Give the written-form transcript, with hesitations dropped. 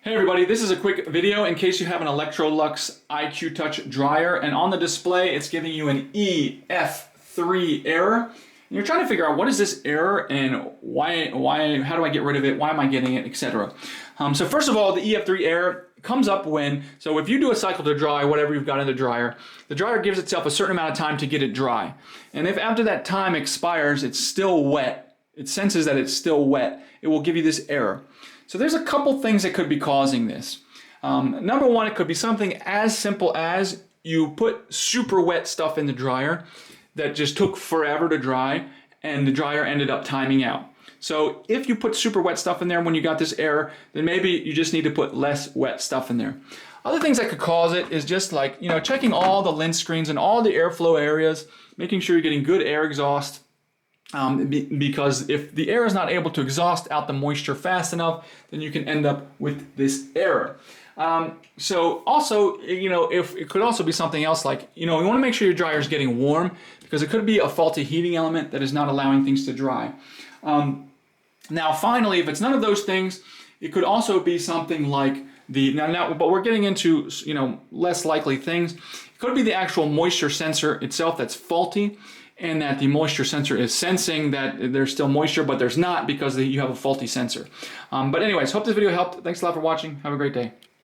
Hey everybody, this is a quick video in case you have an Electrolux IQ-Touch dryer, and on the display it's giving you an EF3 error. And you're trying to figure out what is this error and how do I get rid of it, why am I getting it, etc. So first of all, the EF3 error comes up so if you do a cycle to dry, whatever you've got in the dryer gives itself a certain amount of time to get it dry. And if after that time expires, it's still wet, it senses that it's still wet, it will give you this error. So there's a couple things that could be causing this. Number one, it could be something as simple as you put super wet stuff in the dryer that just took forever to dry and the dryer ended up timing out. So if you put super wet stuff in there when you got this error, then maybe you just need to put less wet stuff in there. Other things that could cause it is just like, checking all the lint screens and all the airflow areas, making sure you're getting good air exhaust. Because if the air is not able to exhaust out the moisture fast enough, then you can end up with this error. So also, if it could also be something else like, you want to make sure your dryer is getting warm, because it could be a faulty heating element that is not allowing things to dry. Now finally, if it's none of those things, it could also be something like but we're getting into less likely things. It could be the actual moisture sensor itself that's faulty, and that the moisture sensor is sensing that there's still moisture, but there's not because you have a faulty sensor. But anyways, hope this video helped. Thanks a lot for watching. Have a great day.